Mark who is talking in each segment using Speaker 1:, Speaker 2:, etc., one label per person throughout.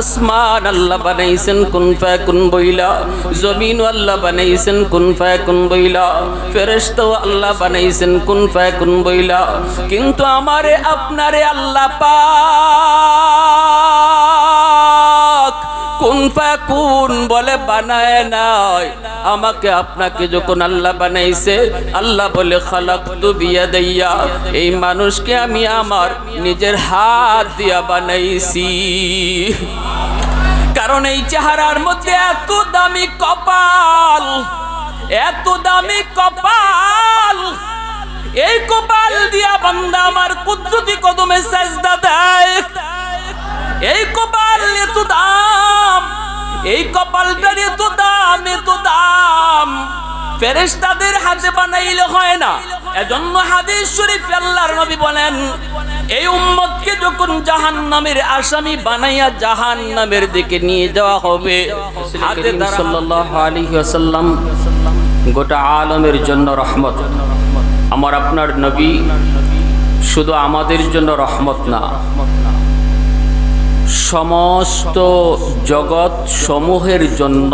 Speaker 1: আসমান আল্লাহ বানাইছেন কুন ফায়াকুন বইলা, জমিন আল্লাহ বানাইছেন কুন ফায়াকুন বইলা, ফেরেশতাও আল্লাহ বানাইছেন কুন ফায়াকুন বইলা। কিন্তু আমারে আপনারে আল্লাহ পাক কুন ফায়াকুন বলে বানায় নাই। আমাকে আপনাকে যখন আল্লাহ বানাইছে, আল্লাহ বলে খালাকতু বিয়াদাইয়া, এই মানুষকে আমি আমার নিজের হাত দিয়া বানাইছি। কারণ এই চেহারার মধ্যে এত দামি কপাল, এত দামি কপাল, এই কপাল দিয়া বান্দা আমার কুদরতি কদমে সাজদা দেয়। এই কপাল এত দাম, এই কপালটার এত দাম, এত দাম ফেরেশতাদের হাতে বানাইলে হয় না। এজন্য হাদিস শরীফে আল্লাহর নবী বলেন, এই উম্মতকে যখন জাহান্নামের আসামি বানাইয়া জাহান্নামের দিকে নিয়ে যাওয়া হবে, হাতে সাল্লাল্লাহু আলাইহি ওয়াসাল্লাম গোটা আলমের জন্য রহমত। আমার আপনার নবী শুধু আমাদের জন্য রহমত না, সমস্ত জগৎ সমূহের জন্য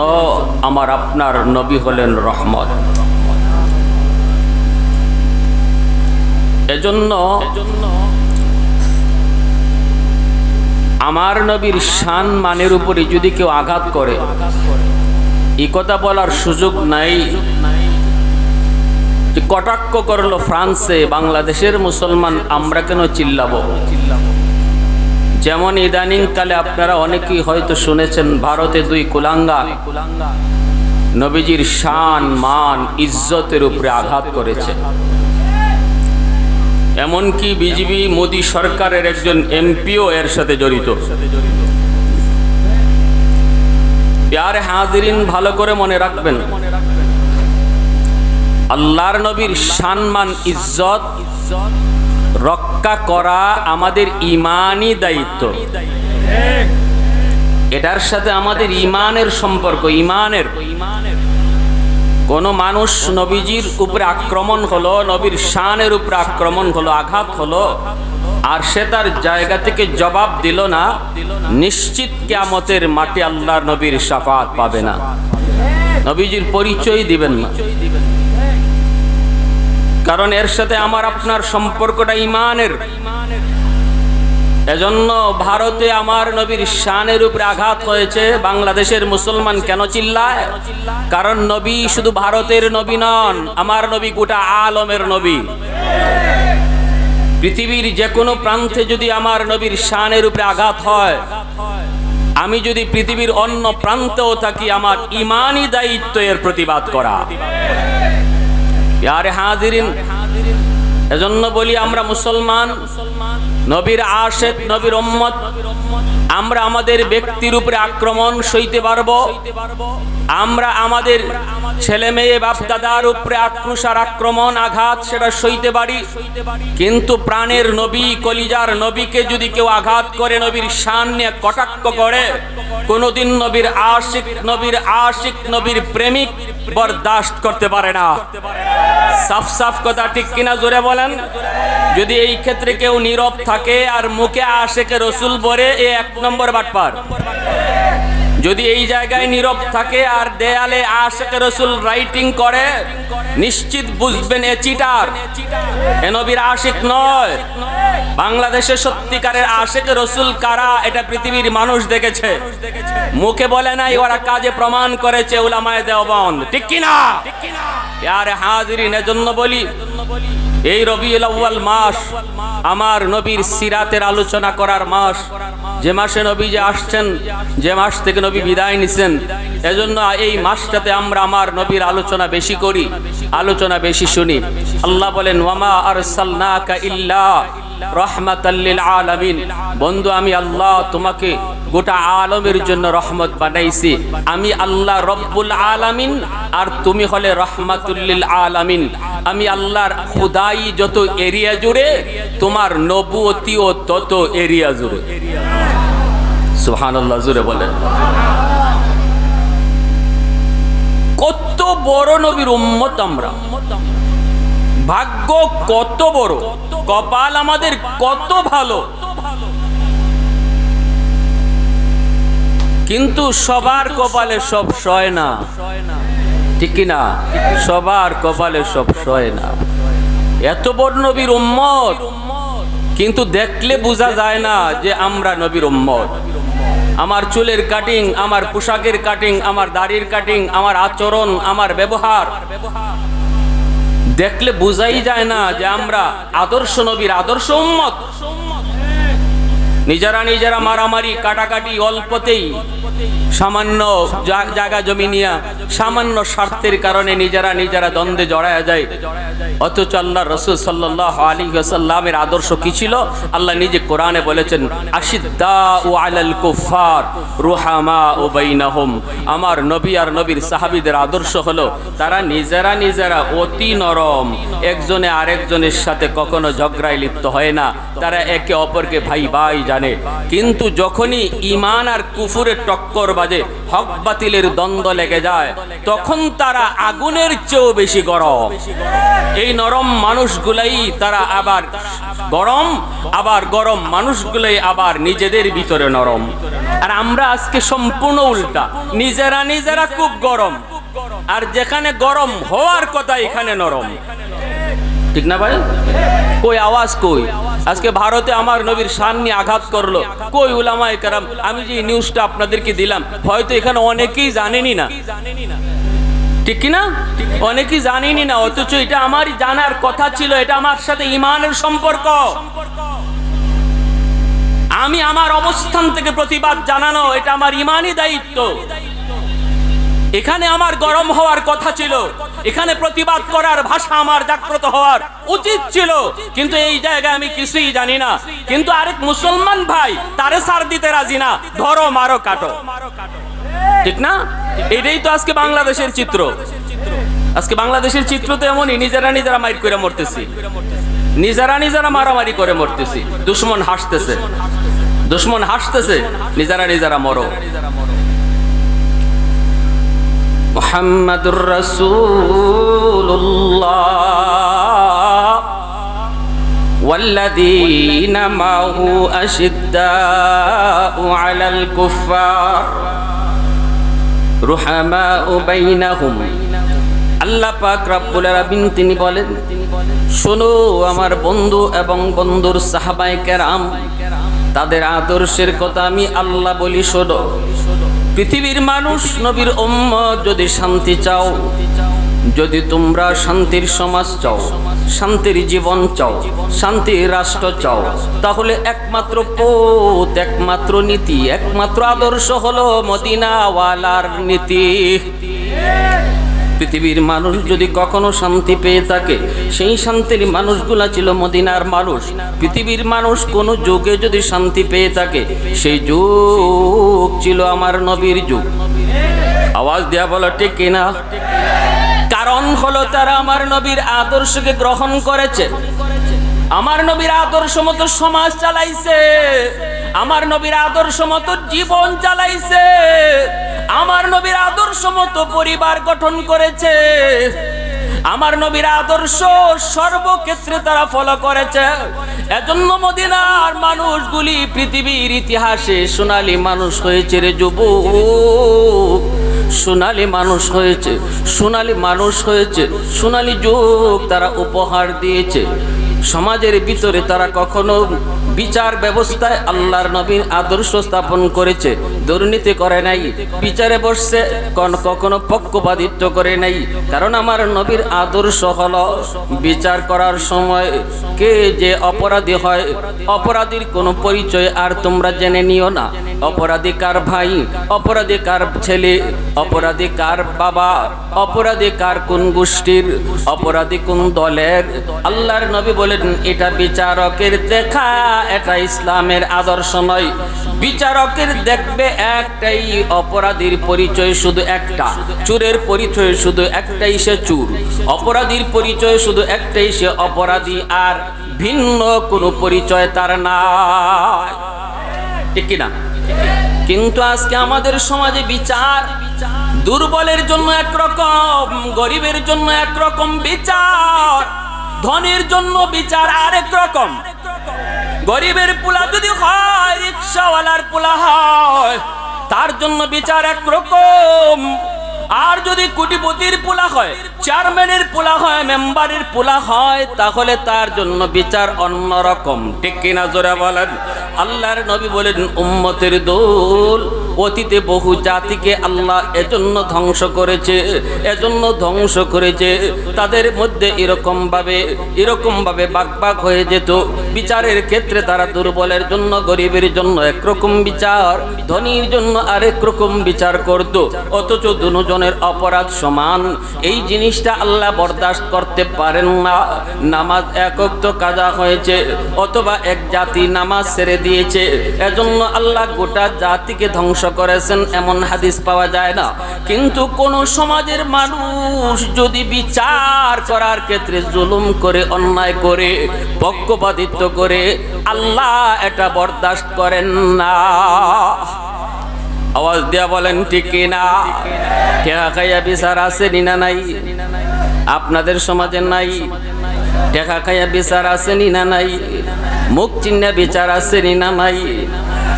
Speaker 1: আমার আপনার নবী হলেন রহমত। এজন্য আমার নবীর শান মানের উপরে যদি কেউ আঘাত করে, এই কথা বলার সুযোগ নাই যে কটাক্ষ করলো ফ্রান্সে বাংলাদেশের মুসলমান, আমরা কেন চিল্লাবো। যেমন ইদানিং কালে আপনারা অনেকেই হয়তো শুনেছেন, ভারতে দুই কুলাঙ্গার নবীজির শান মান ইজ্জতের উপরে আঘাত করেছে। এমনকি বিজেপি মোদী সরকারের একজন এমপিও এর সাথে জড়িত। প্যারে হাজিরিন, ভালো করে মনে রাখবেন, আল্লাহর নবীর সম্মান ইজ্জত রক্ষা করা আমাদের ঈমানি দায়িত্ব। এটার সাথে আমাদের ঈমানের সম্পর্ক। ঈমানের কোন মানুষ নবীজির উপরে আক্রমণ হলো, নবীর শানের উপরে আক্রমণ হলো, আঘাত হলো, আর সে তার জায়গা থেকে জবাব দিল না, নিশ্চিত কিয়ামতের মাঠে আল্লাহর নবীর শাফাত পাবে না, নবীজির পরিচয় দিবেন না। কারণ এর সাথে আমার আপনার সম্পর্কটা ঈমানের। এজন্য ভারতে আমার নবীর শানের উপরে আঘাত হয়েছে, বাংলাদেশের মুসলমান কেন চিল্লায়? কারণ নবী শুধু ভারতের নবী নন, আমার নবী গোটা আলমের নবী। পৃথিবীর যে কোনো প্রান্তে যদি আমার নবীর শানের উপরে আঘাত হয়, আমি যদি পৃথিবীর অন্য প্রান্তেও থাকি, আমার ঈমানি দায়িত্ব এর প্রতিবাদ করা। প্যারে হাজিরিন, এজন্য বলি আমরা মুসলমান, নবীর আশিক, নবীর উম্মত। আমরা আমাদের ব্যক্তির উপরে আক্রমণ সইতে পারবো, আমরা আমাদের ছেলে মেয়ে বাপ দাদার উপরে আক্রোশ আর আক্রমণ আঘাত সেটা সইতে পারি। কিন্তু প্রাণের নবী, কলিজার নবীকে যদি কেউ আঘাত করে, নবীর শান নিয়ে কটাক্ষ করে, কোনদিন নবীর আশিক নবীর প্রেমিক বরদাস্ত করতে পারে না। সাফ সাফ কথা, ঠিক কিনা জোরে বলেন? যদি এই ক্ষেত্রে কেউ নীরব থাকে আর মুখে আশিকে রসুল বলে, এ এক নম্বর বাটপার। যদি এই জায়গায় নীরব থাকে আর দেয়ালে আশিকে রসুল রাইটিং করে, নিশ্চিত বুঝবেন এ চিটার, এ নবীর আশিক নয়। বাংলাদেশে সত্যিকারের আশিকে রসুল কারা, এটা পৃথিবীর মানুষ দেখেছে, মুখে বলে নাই, ওরা কাজে প্রমাণ করেছে উলামায়ে দেওবন্দ, ঠিক কিনা? প্যারে হাজিরিন, এজন্য বলি, এই রবিউল আউয়াল মাস আমার নবীর সিরাতের আলোচনা করার মাস। যে মাসে নবী যে আসছেন, যে মাস থেকে নবী বিদায় নিছেন, এজন্য এই মাসটাতে আমরা আমার নবীর আলোচনা বেশি করি, আলোচনা বেশি শুনি। আল্লাহ বলেন, ওয়ামা আরসালনাকা ইল্লা রাহমাতাল লিল আলামিন। বন্ধু, আমি আল্লাহ তোমাকে গোটা আলমের জন্য রহমত বানাইছি। আমি আল্লাহ রব্বুল আলামিন, আর তুমি হলে রহমাতুল লিল আলামিন। আমি আল্লাহর খুদাই যত এরিয়া জুড়ে, তোমার নবুয়তিও তত এরিয়া জুড়ে। সুবহানাল্লাহ, জুড়ে বলে। কত বড় নবীর উম্মত আমরা, ভাগ্য কত বড়, কপাল আমাদের কত ভালো। কিন্তু সবার কপালে সব সয় না, ঠিক কি না? সবার কপালে সব সয় না। এত বড় নবীর উম্মত, কিন্তু দেখলে বোঝা যায় না যে আমরা নবীর উম্মত। আমার চুলের কাটিং, আমার পোশাকের কাটিং, আমার দাড়ির কাটিং, আমার আচরণ, আমার ব্যবহার দেখলে বোঝাই যায় না যে আমরা আদর্শ নবীর আদর্শ উম্মত। নিজেরা মারামারি কাটাকাটি অল্পতেই, সামান্য জায়গা জমি নিয়ে সামান্য স্বার্থের কারণে নিজেরা দ্বন্দ্বে জড়ায়া যায়। অথচ আল্লাহ রাসূল সাল্লাল্লাহু আলাইহি ওয়াসাল্লামের আদর্শ কি ছিল? আল্লাহ নিজে কোরআনে বলেছেন, আশিদ্দাউ আলাল কুফার রুহামাউ বাইনাহুম। আমার নবী আর নবীর সাহাবীদের আদর্শ হলো তারা নিজেরা অতি নরম, একজনে আরেকজনের সাথে কখনো ঝগড়ায় লিপ্ত হয় না, তারা একে অপরকে ভাই ভাই জানে। কিন্তু যখনই ঈমান আর কুফুরের টক্কর বাজে, হক বাতিলের দ্বন্দ্ব লেগে যায়, তখন তারা আগুনের চেয়েও বেশি গরম। এই নরম মানুষগুলাই তারা আবার গরম মানুষগুলাই আবার নিজেদের ভিতরে নরম। আর আমরা আজকে সম্পূর্ণ উল্টা, নিজেরা খুব গরম, আর যেখানে গরম হওয়ার কথা এখানে নরম, ঠিক না ভাই? কই আওয়াজ কই? আজকে ভারতে আমার নবীর শান নিয়ে আঘাত করলো, কই উলামায়ে কেরাম? আমি যে নিউজটা আপনাদেরকে দিলাম, হয়তো এখানে অনেকেই জানেনই না, ঠিক কি না? অনেকেই জানেনই না, অথচ এটা আমার জানার কথা ছিল। এটা আমার সাথে ঈমানের সম্পর্ক। আমি আমার অবস্থান থেকে প্রতিবাদ জানানো, এটা আমার ঈমানি দায়িত্ব। এখানে আমার গরম হওয়ার কথা ছিল, এখানে প্রতিবাদ করার ভাষা আমার জাগ্রত হওয়ার উচিত ছিল, কিন্তু এই জায়গায় আমি কিছুই জানি না। কিন্তু আরেক মুসলমান ভাই তারে সার দিতে রাজি না, ধরো মারো কাটো, ঠিক না? এটাই তো আজকে বাংলাদেশের চিত্র। আজকে বাংলাদেশের চিত্র তো এমনই, নিজেরা মাইর করে মরতেছি, নিজেরা মারামারি করে মরতেছি। দুশ্মন হাসতেছে, নিজেরা মরো। মুহাম্মাদুর রাসূলুল্লাহ ওয়াল্লাযীনা মাহু আশিদ্দাউ আলাল কুফফার রুহামাউ বাইনাহুম। আল্লাহ পাক রব্বুল আলামিন তিনি বলেন, শোনো আমার বন্ধু এবং বন্ধুর সাহাবায়ে কেরাম, তাদের আদর্শের কথা আমি আল্লাহ বলি, শোনো। পৃথিবীর মানুষ, নবীর উম্মত, যদি শান্তি চাও, যদি তোমরা শান্তির সমাজ চাও, শান্তির জীবন চাও, শান্তির রাষ্ট্র চাও, তাহলে একমাত্র পথ, একমাত্র নীতি, একমাত্র আদর্শ হলো মদিনাওয়ালার নীতি। পৃথিবীর মানুষ যদি কখনো শান্তি পেয়ে থাকে, সেই শান্তির মানুষগুলা ছিল মদিনার মানুষ। পৃথিবীর মানুষ কোন যুগে যদি শান্তি পেয়ে থাকে, সেই যুগ ছিল আমার নবীর যুগ। আওয়াজ দেয়া বলো ঠিক কিনা? কারণ হলো তারা আমার নবীর আদর্শকে গ্রহণ করেছে, আমার নবীর আদর্শ মতো সমাজ চালাইছে, আমার নবীর আদর্শ মতো জীবন চালাইছে, আমার নবীর আদর্শ মতো পরিবার গঠন করেছে, আমার নবীর আদর্শ সর্বক্ষেত্রে তারা ফলো করেছে। এজন্য মদিনার মানুষগুলি পৃথিবীর ইতিহাসে সোনালী মানুষ হয়েছে রে যুবক, সোনালী মানুষ হয়েছে, সোনালী যুগ তারা উপহার দিয়েছে। সমাজের ভিতরে তারা কখনো বিচার ব্যবস্থায় আল্লাহর নবীর আদর্শ স্থাপন করেছে, দুর্নীতি করে নাই, বিচারে বসছে, কখনো পক্ষপাতিত্ব করে নাই। কারণ আমার নবীর আদর্শ হলো বিচার করার সময় কে যে অপরাধী হয়, অপরাধীর কোনো পরিচয় আর তোমরা জেনে নিও না। অপরাধী কার ভাই, অপরাধী কার ছেলে, অপরাধী কার বাবা, অপরাধী কার কোন গোষ্ঠীর, অপরাধী কোন দলের, আল্লাহর নবী বলেন এটা বিচারকের দেখা, এটা ইসলামের আদর্শ নয়। বিচারকের দেখবে একটাই, অপরাধীর পরিচয় শুধু একটা, চোরের পরিচয় শুধু একটাই, সে চোর। অপরাধীর পরিচয় শুধু একটাই, সে অপরাধী, আর ভিন্ন কোনো পরিচয় তার নাই, ঠিক কিনা? কিন্তু আজকে আমাদের সমাজে বিচার দুর্বলের জন্য একরকম, গরিবের জন্য একরকম বিচার, ধনীর জন্য বিচার আরেক রকম। গরিবের পোলা যদি হয়, রিকশাওয়ালার পোলা হয়, তার জন্য বিচার একরকম। আর যদি কোটিপতির পোলা হয়, চেয়ারম্যানের পোলা হয়, মেম্বারের পোলা হয়, তাহলে তার জন্য বিচার অন্যরকম। ঠিক কিনা জোরে বলেন? আল্লাহর নবী বলেন, উম্মতের দোল অতীতে বহু জাতিকে আল্লাহ এজন্য ধ্বংস করেছে, তাদের মধ্যে এরকম ভাবে ভাগ হয়ে যেত। বিচারের ক্ষেত্রে তারা দুর্বলের জন্য, গরিবের জন্য একরকম বিচার, ধনীর জন্য আরেক রকম বিচার করত, অথচ দুজনের অপরাধ সমান। এই জিনিসটা আল্লাহ বরদাস্ত করতে পারেন না। নামাজ এক ওয়াক্ত কাজা হয়েছে, অথবা এক জাতি নামাজ ছেড়ে দিয়েছে, এজন্য আল্লাহ গোটা জাতিকে ধ্বংস করেছেন, এমন হাদিস পাওয়া যায় না। কিন্তু কোন সমাজের মানুষ যদি বিচার করার ক্ষেত্রে জুলুম করে, অন্যায় করে, পক্ষপাতিত্ব করে, আল্লাহ এটা বরদাস্ত করেন না। আওয়াজ দিয়া বলেন ঠিক কিনা? টেকা খাইয়া বিচার আছে না নাই? আপনাদের সমাজে নাই? টেকা খাইয়া বিচার আছে না নাই? মুখ চিহ্নে বিচার আছে না নাই?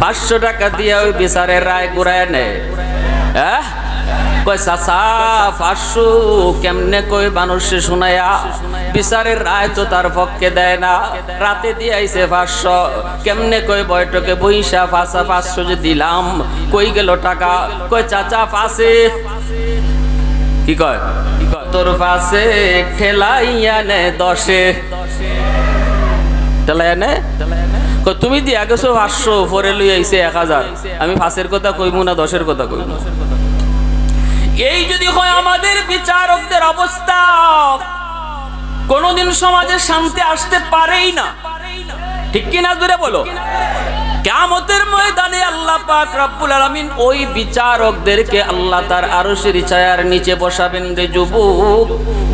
Speaker 1: 500 টাকা দিয়ে ওই বিচারের রায় ঘুরায় নেয়। কই চাচা 500 কেমনে কই মানুষে শুনাইয়া? বিচারের রায় তো তার পক্ষে দেয় না, রাতে দিয়ে আইছে 500, কেমনে কই বৈঠকে বইসা 500 যে দিলাম, কই গেল টাকা? কই চাচা পাশে কি কয়, তোর পাশে ঠেলাইয়া নে 10-এ, ঠেলাইয়া নে। তুমি দিয়া গেছো 500, পরে লই আইছে 1000। আমি 5-এর কথা কইমু না 10-এর কথা কইমু? এই যদি হয় আমাদের বিচারকদের অবস্থা, কোনদিন সমাজে শান্তি আসতে পারেই না। ঠিক কিনা জোরে বলো? কিয়ামতের ময়দানে আল্লাহ পাক রব্বুল আলামিন ওই বিচারকদেরকে আল্লাহ তার আরশের ছায়ার নিচে বসাবেন। রে যুবক,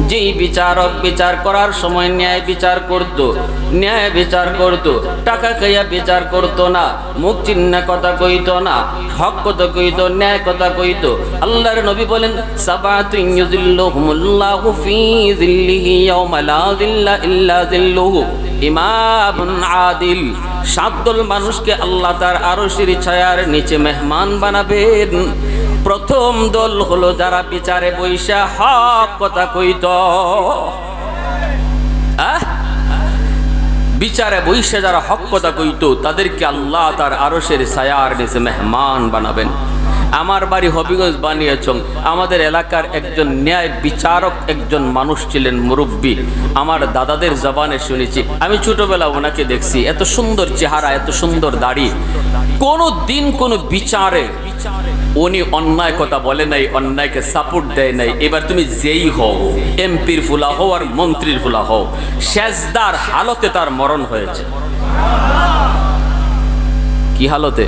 Speaker 1: যেই বিচারক বিচার করার সময় ন্যায় বিচার করত, টাকা খাইয়া বিচার করত না, মুখ চিহ্না কথা কইতো না, হক কথা কইতো, ন্যায় কথা কইতো। আল্লাহর নবী বলেন, সাবাতুন ইউযিল্লুহুমুল্লাহু ফি যিল্লিহি ইয়াওমা লা যিল্লা ইল্লা যিল্লুহু, ইমামুন আদিল। 7 দল মানুষকে আল্লাহ তার আরশের ছায়ার নিচে মেহমান বানাবেন। প্রথম দল হলো যারা বিচারে বইসা হক কথা কইত। বিচারে বইসা যারা হক কথা কইত, তাদেরকে আল্লাহ তার আরশের ছায়ার নিচে মেহমান বানাবেন। আমার বাড়ি হবিগঞ্জ বানিয়েছং, আমাদের এলাকার একজন ন্যায় বিচারক একজন মানুষ ছিলেন, মুরব্বী। আমার দাদাদের জবানে শুনেছি, আমি ছোটবেলা ওনাকে দেখছি, এত সুন্দর চেহারা, এত সুন্দর দাড়ি। কোনো দিন কোনো বিচারে উনি অন্যায় কথা বলে নাই, অন্যায়কে সাপোর্ট দেয় নাই। এবার তুমি যেই হও, এমপির ফুলা হও আর মন্ত্রীর ফুলা হও, সেজদার হালতে তার মরণ হয়েছে। কি হালতে?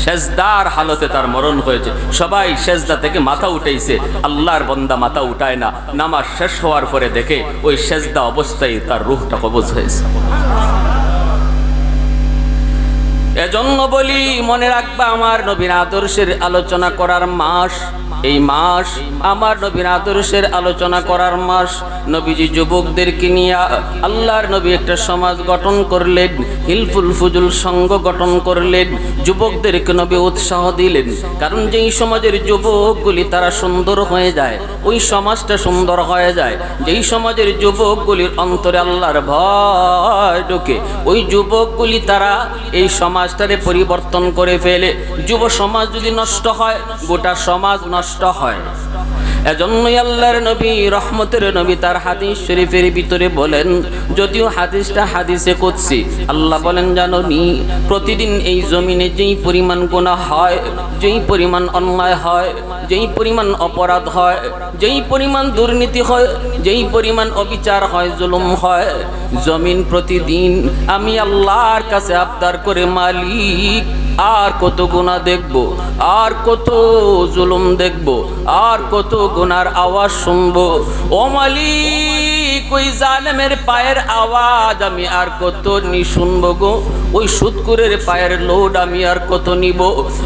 Speaker 1: সেজদার হালতে তার মরণ হয়েছে। সবাই সেজদা থেকে মাথা উঠাইছে, আল্লাহর বান্দা মাথা উঠায় না। নামাজ শেষ হওয়ার পরে দেখে ওই সেজদা অবস্থায় তার রূহটা কবজ হয়েছে। এজন্য বলি, মনে রাখবা, আমার নবীর আদর্শের আলোচনা করার মাস এই মাস, আমার নবীর আদর্শের আলোচনা করার মাস। নবীজি যুবকদেরকে নিয়ে আল্লাহর নবী একটা সমাজ গঠন করলেন, হিলফুল ফুজুল সংঘ গঠন করলেন। যুবকদেরকে নবী উৎসাহ দিলেন, কারণ যেই সমাজের যুবকগুলি তারা সুন্দর হয়ে যায়, ওই সমাজটা সুন্দর হয়ে যায়। যেই সমাজের যুবকগুলির অন্তরে আল্লাহর ভয় ঢোকে, ওই যুবকগুলি তারা এই সমাজটারে পরিবর্তন করে ফেলে। যুব সমাজ যদি নষ্ট হয়, গোটা সমাজ নষ্ট হয়। এজন্যই আল্লাহর নবী, রহমতের নবী, তার হাদিস শরীফের ভিতরে বলেন, যদিও হাদিসটা হাদিসে কুদসি, আল্লাহ বলেন, জানো নি, প্রতিদিন এই জমিনে যেই পরিমাণ গুনাহ হয়, যেই পরিমাণ অন্যায় হয়, যেই পরিমাণ অপরাধ হয়, যেই পরিমাণ দুর্নীতি হয়, যেই পরিমাণ অবিচার হয়, জুলুম হয়, জমিন প্রতিদিন আমি আল্লাহর কাছে আবদার করে, মালিক আর কত গুনাহ দেখবো, আর কত জুলুম দেখবো, আর কত গুনার আওয়াজ শুনবো। ও মালিক, ওই জালেমের পায়ের আওয়াজ আমি আর কত শুনবো গো, ওই সুদকুরের পায়ের লোড আমি আর কত নিব।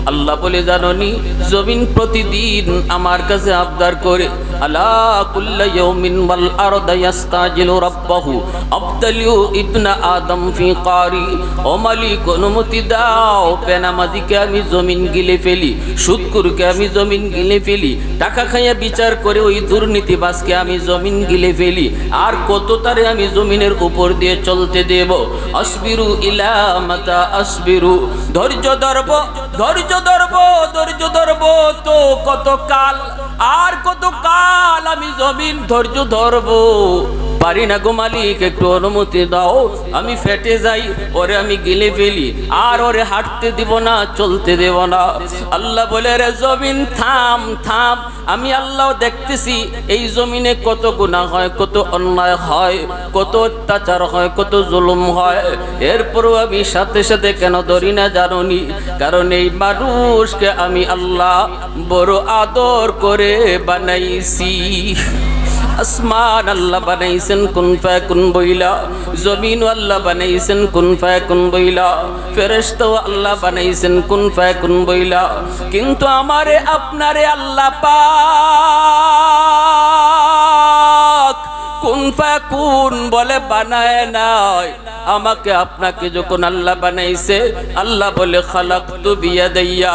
Speaker 1: আল্লাহ বলে জানোনি, জমিন প্রতিদিন আমার কাছে আবদার করে, আলা কুল্লা ইয়াউমিন ওয়াল আরদু ইস্তাজিলু রাব্বাহু আবদালিউ ইবনা আদম ফি কারি। ও মালিক, অনুমতি দাও, বেনামাজিকে আমি জমিন গিলে ফেলি, সুদকুরকে আমি জমিন গিলে ফেলি, টাকা খাইয়া বিচার করে ওই দুর্নীতিবাজকে আমি জমিন গিলে ফেলি, আর কত তারে আমি জমিনের উপর দিয়ে চলতে দেব। আসবিরু ইলা মাতা আসবিরু, ধৈর্য ধরব, ধৈর্য ধরব, ধৈর্য ধরব তো কত কাল, আর কত কাল আমি জমিন ধৈর্য ধরব। পারি না গো মালিক, একটু অনুমতি দাও, আমি ফেটে যাই, ওরে আমি গিলে ফেলি, আর ওরে হাঁটতে দিব না, চলতে দেব না। আল্লাহ বলে, রে জমিন থাম থাম, আমি আল্লাহ দেখতেছি এই জমিনে কত গুনাহ হয়, কত অন্যায় হয়, কত অত্যাচার হয়, কত জুলুম হয়, এরপরও আমি সাথে সাথে কেন ধরি না জানোনি? কারণ এই মানুষকে আমি আল্লাহ বড় আদর করে বানাইছি। আসমান আল্লাহ বানাইছেন কুন ফায়াকুন বইলা, জমিন আল্লাহ বানাইছেন কুন ফায়াকুন বইলা, ফেরেশতাও আল্লাহ বানাইছেন কুন ফায়াকুন বইলা, কিন্তু আমারে আপনারে আল্লাহ পাক কুন ফায়াকুন বলে বানায় নাই। আমাকে আপনাকে যখন আল্লাহ বানাইছে, আল্লাহ বলে খালাকতু বিয়াদাইয়া,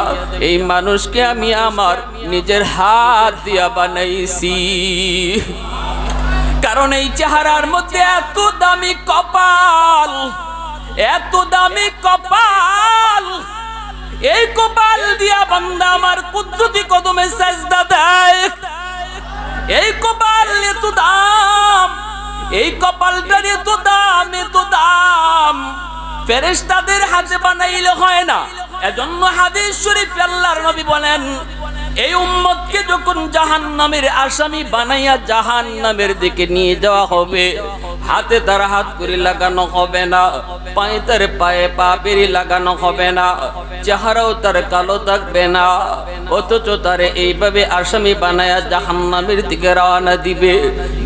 Speaker 1: এই মানুষকে আমি আমার নিজের হাত দিয়া বানাইছি। কারণ এই চেহারার মধ্যে এত দামি কপাল, এত দামি কপাল, এই কপাল দিয়া বান্দা আমার কুদরতি কদমে সাজদা দেয়। এই কপাল এত দাম, এই কপালটার এত দাম, এত দাম, ফেরেশতাদের হাতে বানাইলে হয় না। এজন্য হাদিস শরীফে আল্লাহর নবী বলেন, এই উম্মতকে যখন জাহান্নামের আসামি বানাইয়া জাহান্নামের দিকে নিয়ে যাওয়া হবে, হাতে তার হাত করে লাগানো হবে না, পায়ে তার পায়ে পা বেরি লাগানো হবে না, চেহারাও তার কালো থাকবে না, অথচ তারে এইভাবে আসামি বানাইয়া জাহান্নামের দিকে রওনা দিবে।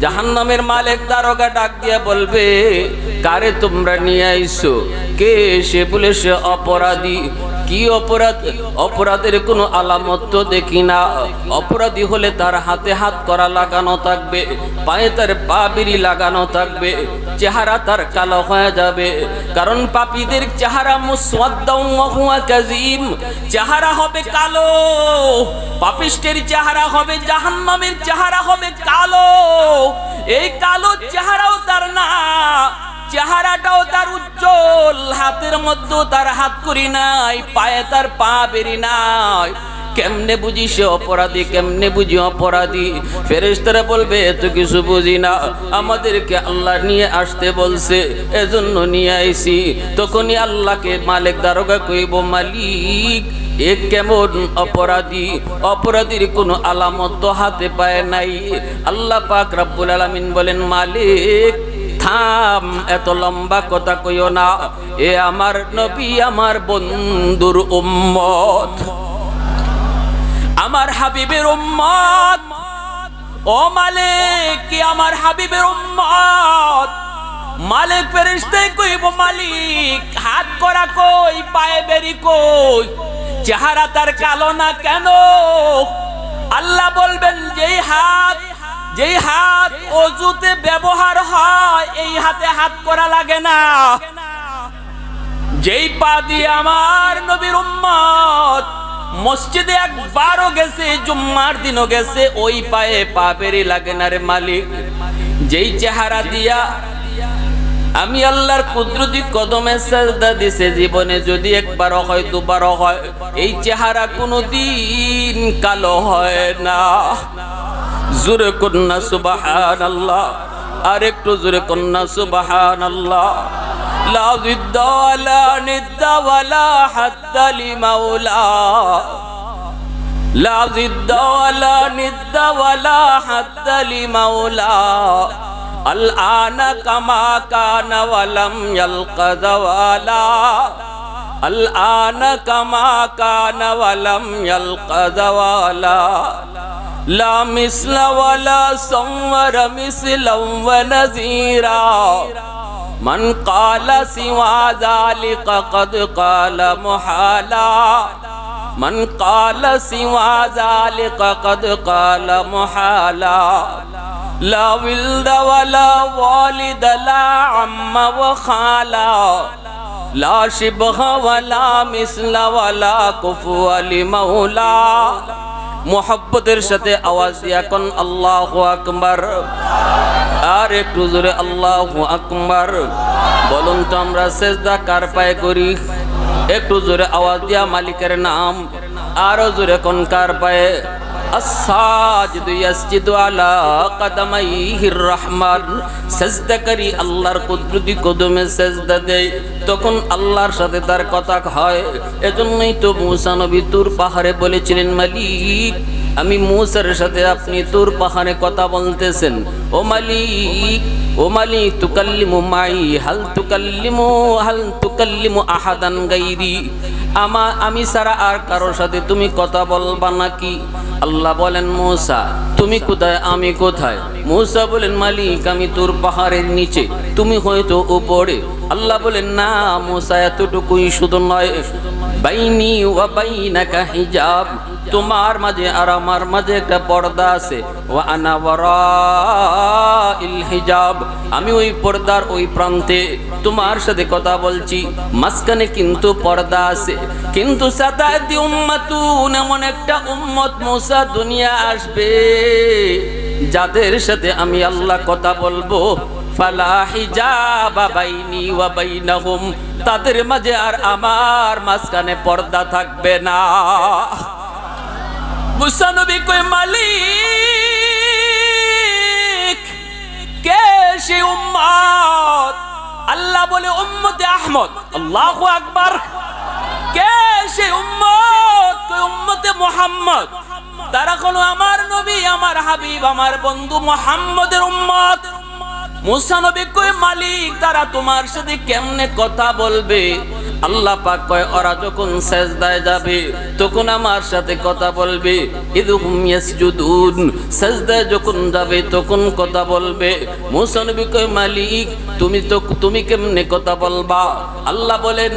Speaker 1: জাহান্নামের মালিক দারোগা ডাক দিয়া বলবে, কারে তোমরা নিয়ে আইছো? কে সে? বলে সে অপরাধী। কি অপরাধ? অপরাধের কোনো আলামত তো দেখি না। অপরাধী হলে তার হাতে হাত করা লাগানো থাকবে, পায়ে তার পা বিড়ি লাগানো থাকবে, চেহারা তার কালো হয়ে যাবে। কারণ পাপীদের চেহারা মুসওয়াদ্দাউ ওয়া হুয়া কাযীম, চেহারা হবে কালো। পাপিষ্টের চেহারা হবে, জাহান্নামের চেহারা হবে কালো। এই কালো চেহারাও তার না, চেহারাটাও তার উজ্জ্বল, হাতের মধ্যে তার হাত করি নাই, পায়ে তার পা বেরি নাই। কেমনে বুঝি সে অপরাধী? কেমনে বুঝি অপরাধী? ফেরেশতারা বলবে, এত কিছু বুঝি না, আমাদেরকে আল্লাহ নিয়ে আসতে বলছে, এজন্য নিয়ে আইছি। তখনই আল্লাহকে মালিক দারোগা কইব, মালিক এ কেমন অপরাধী? অপরাধীর কোনো আলামত তো হাতে পায় নাই। আল্লাহ পাক রব্বুল আলামিন বলেন, মালিক থাম, এত লম্বা কথা কইও না, এ আমার নবী, আমার বন্ধুর উম্মত, আমার হাবিবের উম্মত। ও মালিক, কি আমার হাবিবের উম্মত? মালিক ফেরেশতায় কইব, মালিক হাত করা কই, পায়ে বেরি কই, চেহারা তার কালো না কেন? আল্লাহ বলবেন, যেই হাত ওযুতে ব্যবহার হয়, এই হাতে হাত করা লাগে না। যেই পা দিয়ে আমার নবীর উম্মত মসজিদে একবারও গেছে, জুম্মার দিনও গেছে, ওই পায়ে পা বেরি লাগে না রে মালিক। যেই চেহারা দিয়া আমি আল্লাহর কুদরতি কদমে সাজদা দিছে, জীবনে যদি একবারও হয়, দুবারও হয়, এই চেহারা কোনোদিন কালো হয় না। জোরে কন্যা সুবহানাল্লাহ, আর একটু জোরে কন্যা সুবহানাল্লাহ। লা জিদ্দা ওয়ালা নিদ্দা ওয়ালা হাদ্দা লিমাওলা, লা জিদ্দা ওয়ালা নিদ্দা ওয়ালা হাদ্দা লিমাওলা, আল আনা কামা কানা ওয়ালাম ইয়ালকা যাওয়ালা, আল আনা কামা কানা ওয়ালাম ইয়ালকা যাওয়ালা। লা মিসলা ওয়ালা সাওয়ারা মিসলা ওয়া নাযীরা মান ক্বালা সিওয়া যালিকা ক্বাদ ক্বালা মুহালা মান ক্বালা সিওয়া যালিকা ক্বাদ ক্বালা মুহালা লা ওয়ালদা ওয়ালা ওয়ালিদা লা আম্মা ওয়া খালা লা শিবহা ওয়ালা মিসলা ওয়ালা কুফুয়া লিমাওলা। মুহাব্বতের সাথে আওয়াজ দিয়া কোন আল্লাহু আকবার। আর একটু জোরে আল্লাহু আকবার বলুন তো আমরা সিজদা কার পায়ে করি? একটু জোরে আওয়াজ দিয়া মালিকের নাম। আরো জোরে কোন কার পায়ে? as-sajidu yasjudu ala qadamayhir rahman। সিজদা করি আল্লাহর কুদরতি কদমে সিজদা দেয়, তখন আল্লাহর সাথে তার কথা হয়। এজন্যই তো মুসা নবী তুর পাহাড়ে বলেছিলেন, মালিক আমি মুসার সাথে আপনি তুর পাহাড়ে কথা বলতেছেন, ও মালিক ও মালিক তুকাল্লিমু মাই হাল তুকাল্লিমু আহাদান গায়রি। আমি ছাড়া আর কারোর সাথে তুমি কথা বলবা নাকি? আল্লাহ বলেন, মুসা তুমি কোথায় আমি কোথায়? মুসা বলেন, মালিক আমি তোর পাহাড়ের নিচে, তুমি হয়তো উপরে। আল্লাহ বলেন, না মুসা এতটুকুই শুধু নয়, বাইনি ওয়া বাইনাকা হিজাব, তোমার মাঝে আর আমার মাঝে একটা পর্দা আছে। ওয়া আনা ওয়ারাইল হিজাব, আমি ওই পর্দার ওই প্রান্তে তোমার সাথে কথা বলছি, মাঝখানে কিন্তু পর্দা আছে। কিন্তু সাতাতি উম্মাতুন, এমন একটা উম্মত মুসা দুনিয়া আসবে যাদের সাথে আমি আল্লাহ কথা বলবো, ফালা হিজাবা বাইনি ওয়া বাইনাহুম, তাদের মাঝে আর আমার মাঝখানে পর্দা থাকবে না। মুসা নবী কই, মালিক কে সেই উম্মত? আল্লাহ বলে, উম্মতে আহমদ। আল্লাহু আকবার। কে সেই উম্মত? কই উম্মতে মুহাম্মদ। তারা হলো আমার নবী, আমার হাবিব, আমার বন্ধু মুহাম্মদের উম্মত। মুসা নবী কই, মালিক তারা তোমার সাথে কেমনে কথা বলবে? আল্লাহ পাক কয়, ওরা যখন সিজদায় যাবে তখন আমার সাথে কথা বলবে। ইদহুম ইয়াসজুদুন, সিজদায় যখন যাবে তখন কথা বলবে। মুসা নবী কয়, মালিক তুমি কেমনে কথা বলবা? আল্লাহ বলেন,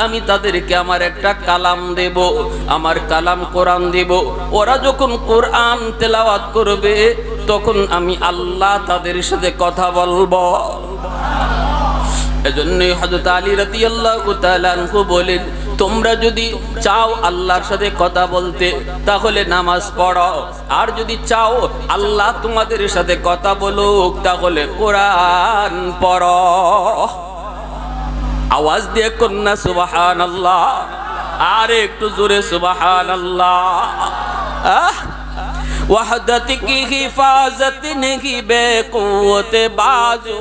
Speaker 1: আমি তাদেরকে আমার একটা কালাম দেব, আমার কালাম কোরআন দেব। ওরা যখন কোরআন তেলাওয়াত করবে তখন আমি আল্লাহ তাদের সাথে কথা বলবো। এজন্যই হযরত আলী রাদিয়াল্লাহু তাআলা আনহু বলেন, তোমরা যদি চাও আল্লাহর সাথে কথা বলতে তাহলে নামাজ পড়ো, আর যদি চাও আল্লাহ তোমাদের সাথে কথা বলুক তাহলে কোরআন পড়ো। আওয়াজ দিয়ে কন্যা সুবহানাল্লাহ, আর একটু জোরে সুবহানাল্লাহ। वहदत की हिफाजत नहीं बेक़ुव्वत बाजू,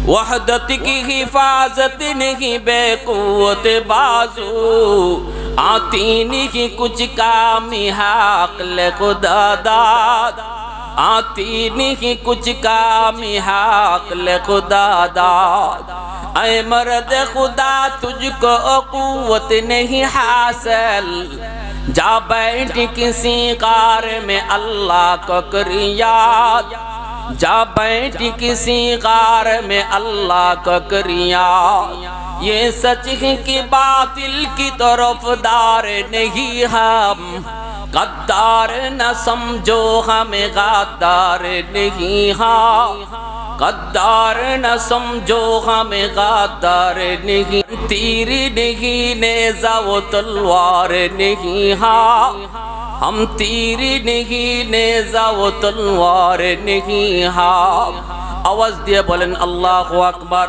Speaker 1: वहदत की हिफाजत नहीं बेक़ुव्वत बाजू, आती नहीं कुछ कामी हक़ खुदा दाद, आती नहीं कुछ कामी हक़ खुदा दाद। ऐ मर्द खुदा तुझको क़ुव्वत नहीं हासिल, जा बैठ किसी कार में अल्लाह को कर याद, जा बैठ किसी कार में अल्लाह को कर याद। ये सच है कि बातिल की तरफदार नहीं हम, गद्दार न समझो हमें गद्दार नहीं हम, गद्दार न समझो हमें गद्दार नहीं। तीर नहीं नेज़ा वो तलवार नहीं, हाँ हम तीर नहीं नेज़ा वो तलवार नहीं, हाँ। आवाज दिए बोलें अल्लाहु अकबर।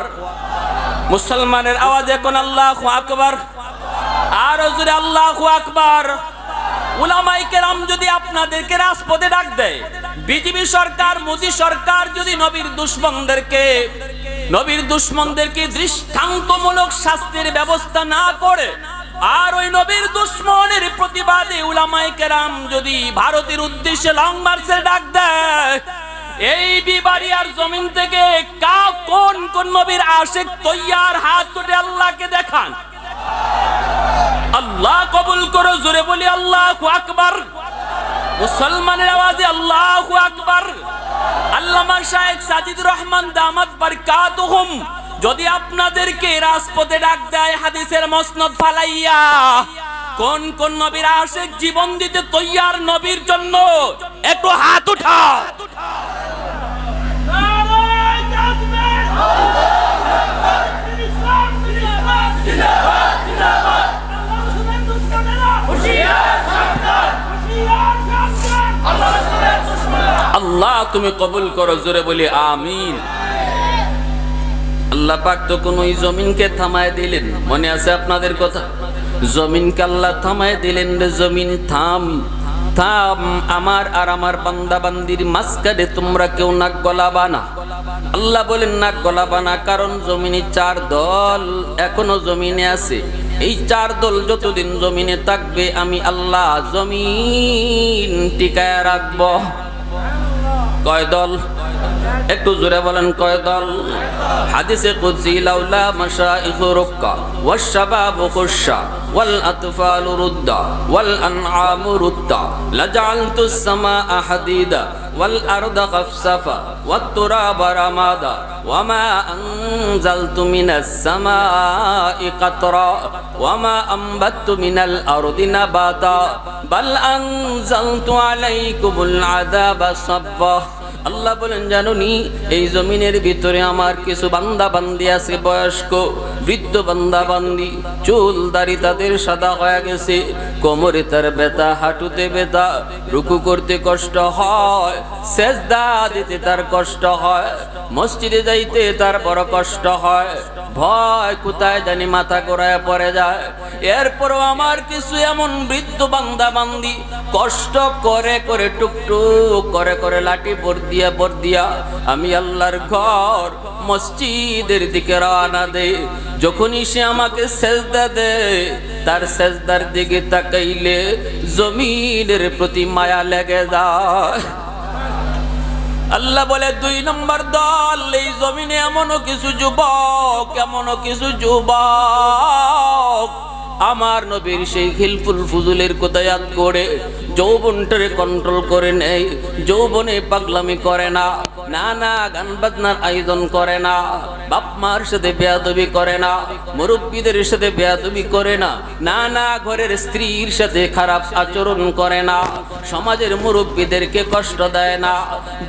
Speaker 1: मुसलमानेर आवाजे कोन अल्लाहु अकबर, आरो जोरे अल्लाहु अकबर। উলামায়ে কেরাম যদি আপনাদেরকে রাজপথে ডাক দেয়, বিজেপি সরকার মোদি সরকার যদি নবীর দুশমনদেরকে দৃষ্টান্তমূলক শাস্তির ব্যবস্থা না করে, আর ওই নবীর দুশমনের প্রতিবাদে উলামায়ে কেরাম যদি ভারতের উদ্দেশ্যে লং মার্চের ডাক দেয়, এই বিবাড়িয়ার জমিন থেকে কোন কোন নবীর আশিক তৈয়ার হাত তুলে আল্লাহকে দেখান। আল্লাহ কবুল করো, জোরে বলি আল্লাহু আকবার। মুসলমানের আওয়াজে আল্লাহু আকবার। আল্লামা শাইখ সাজিদুর রহমান দামাত বারকাতুহুম যদি আপনাদেরকে রাজপথে ডাক দেয় হাদিসের মসনদ ফালাইয়া, কোন কোন নবীর আশিক জীবন দিতে তৈয়ার নবীর জন্য, একটু হাত উঠাও। আল্লাহ তুমি কবুল করো, জোরে বলি আমিন। আল্লাহ পাক তো কোন ওই জমিনকে থামায় দিলেন, মনে আছে আপনাদের কথা? জমিনকে আল্লাহ থামায় দিলেন, রে জমিন থাম থাম, আমার আর আমার বান্দা বান্দির মাঝখানে তোমরা কেউ নাক গলাবা না। আল্লাহ বলেন নাক গলাবা না, কারণ জমিনে 4 দল এখনো জমিনে আছে। এই 4 দল যতদিন জমিনে থাকবে আমি আল্লাহ জমিন টিকায় রাখবো। কয় দল? একটু জোরে বলেন কয় দল? হাদিসে কুদসি লাউলা মাশাইখু রুক্কা ওয়াশ শাবাবু খুশা ওয়াল আতফালু রুদ্দা ওয়াল আনআমু রুদ্দা লাজআলতুস সামাআ হাদিদা ওয়াল আরদা খাফসাফা ওয়াত তুরাবা রামাদা ওয়ামা আনজালতু মিনাস সামাই কাতরা ওয়ামা আনবাততু মিনাল আরদি নাবাতা বাল আনজালতু আলাইকুমুল আযাবা সাব্বা। আল্লাহ বলেন জানুনি এই জমিনের ভিতরে আমার কিছু বান্দা বান্দি আছে, বয়স্ক বৃদ্ধ বান্দা বান্দি, চুল দাড়ি তাদের সাদা হয়ে গেছে, কোমরে তার ব্যথা, হাঁটুতে ব্যথা, রুকু করতে কষ্ট হয়, সেজদা দিতে তার কষ্ট হয়, মসজিদে যাইতে তার বড় কষ্ট হয়, ভয় কোথায় জানি মাথা ঘোরায় পড়ে যায়। এরপরও আমার কিছু এমন বৃদ্ধ বান্দা বান্দি কষ্ট করে করে টুকটুক করে করে লাঠি ভর দিয়া আমি আল্লাহর ঘর মসজিদের দিকে রওনা দেই। যখনই সে আমাকে সেজদা দেয়, তার সেজদার দিকে তাকাইলে জমিনের প্রতি মায়া লেগে যায়। আল্লাহ বলে 2 নম্বর দল, এই জমিনে এমনও কিছু যুবক আমার নবীর সেই খিলফুল ফুজুলের কথা ইয়াদ করে যৌবনটারে কন্ট্রোল করে নেই, যৌবনে পাগলামি করে না, নানা গান বাজনার আয়োজন করে না, বাপ মার সাথে বেয়াদবি করে না, মুরব্বীদের সাথে বেয়াদবি করে না, নানা ঘরের স্ত্রীর সাথে খারাপ আচরণ করে না, সমাজের মুরব্বীদেরকে কষ্ট দেয় না,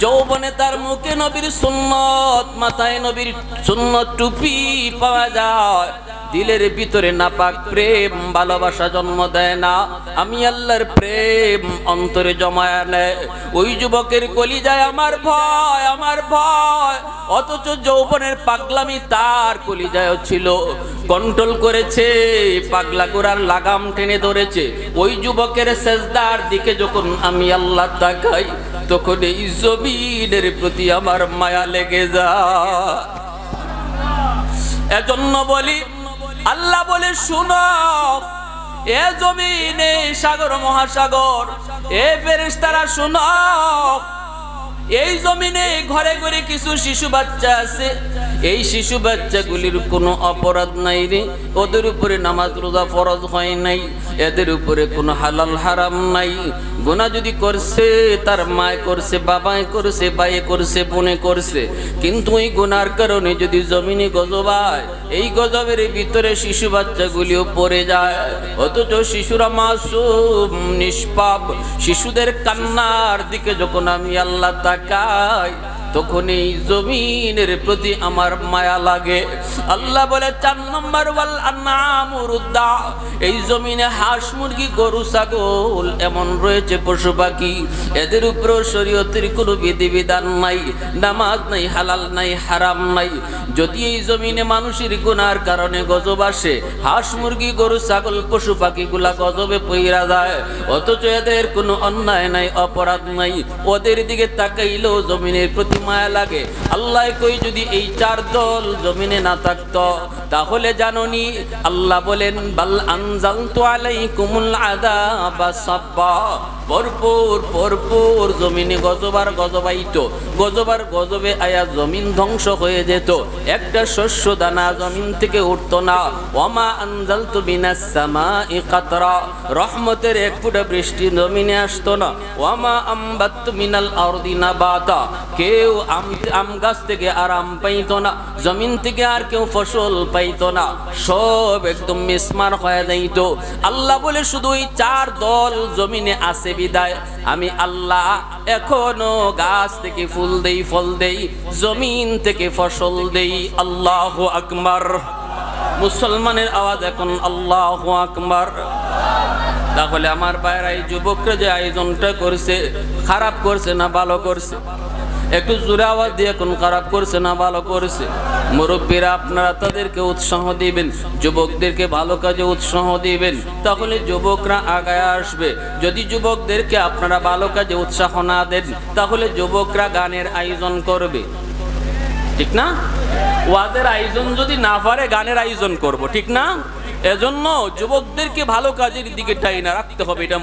Speaker 1: যৌবনে তার মুখে নবীর সুন্নত, মাথায় নবীর সুন্নত টুপি পাওয়া যায়, দিলের ভিতরে নাপাক প্রেম ভালোবাসা জন্ম দেয় না, আমি আল্লাহর প্রেম অন্তরে জমায় নেয়। ওই যুবকের কলিজায় আমার ভয়, আমার ভয়, অথচ যৌবনের পাগলামি তার কলিজায় ছিল, কন্ট্রোল করেছে, পাগলা গোরার লাগাম টেনে ধরেছে। ওই যুবকের সেজদার দিকে যখন আমি আল্লাহ তাকাই, তখন এই জমিনের প্রতি আমার মায়া লেগে যায়। এজন্য বলি, আল্লাহ বলে শুনো, এ জমিনে সাগর মহাসাগর, এ ফেরেশতারা শুনো, এই জমিনে ঘরে ঘরে কিছু শিশু বাচ্চা আছে, এই শিশু বাচ্চাগুলির কোনো অপরাধ নাই রে, ওদের উপরে নামাজ রোজা ফরজ হয় নাই, এদের উপরে কোনো হালাল হারাম নাই। গুনাহ যদি করছে তার মায় করছে, বাবায় করছে, ভাইয়ে করছে, বোনে করছে, কিন্তু এই গুনার কারণে যদি জমিনে গজব হয়, এই গজবের ভিতরে শিশু বাচ্চাগুলিও পড়ে যায়। অথচ শিশুরা মাসুম নিষ্পাপ, শিশুদের কান্নার দিকে যখন আমি আল্লাহ তাকাই, তখন এই জমিনের প্রতি আমার মায়া লাগে। আল্লাহ বলে 4 নম্বর ওয়াল আনআমু রুদ্দা, এই জমিনে হাঁস মুরগি গরু ছাগল এমন রয়েছে পশু পাখি, এদের উপরেও শরীয়তের কোনো বিধিবিধান নাই, নামাজ নাই, হালাল নাই, হারাম নাই। যদি এই জমিনে মানুষের গুনার কারণে গজব আসে, হাঁস মুরগি গরু ছাগল পশু পাখিগুলা গজবে পইরা যায়, অথচ এদের কোনো অন্যায় নাই, অপরাধ নাই, ওদের দিকে তাকাইলেও জমিনের প্রতি মায়া লাগে। আল্লাহ কই যদি এই 4 দল জমিনে না থাকতো, তাহলে জানোনি আল্লাহ বলেন বাল আনজালতু আলাইকুমুল আযাবা সাব্বা, ভরপুর ভরপুর জমিনে গজবার গজবাইতো, গজবার গজবে আয়া জমিন ধ্বংস হয়ে যেত, একটা শস্য দানা জমিন থেকে উঠতো না। ওয়ামা আনজালতু মিনাস সামাই কাতরা, রহমতের এক ফোঁটা বৃষ্টি জমিনে আসতো না। ওয়ামা আমবাততু মিনাল আরদি নাবাতা, কেউ আম গাছ থেকে আর আম পাইতো না, জমিন থেকে আর কেউ ফসল পাইতো না, সব একদম মিসমার হয়ে যাইত। আল্লাহ বলে শুধু ওই 4 দল জমিনে আছে বিদায় আমি আল্লাহ এখনো গাছ থেকে ফুল দেই, ফল দেই, জমিন থেকে ফসল দেই। আল্লাহু আকবার। মুসলমানের আওয়াজ এখন আল্লাহু আকবার। তাহলে আমার ভাইরা, এই যুবকরা যে আয়োজনটা করছে, খারাপ করছে না ভালো করছে? একটু জোরে আওয়াজ দিয়ে এখন খারাপ করছে না ভালো করছে? মুরব্বীরা আপনারা তাদেরকে উৎসাহ দিবেন, যুবকদেরকে ভালো কাজে উৎসাহ দিবেন, তাহলে যুবকরা আগায় আসবে। যদি যুবকদেরকে আপনারা ভালো কাজে উৎসাহ না দেন, তাহলে যুবকরা গানের আয়োজন করবে, ঠিক না? ওয়াজের আয়োজন যদি না পারে, গানের আয়োজন করব, ঠিক না? এজন্য যুবকদেরকে ভালো কাজের দিকে টাইনা রাখতে হবে। এটা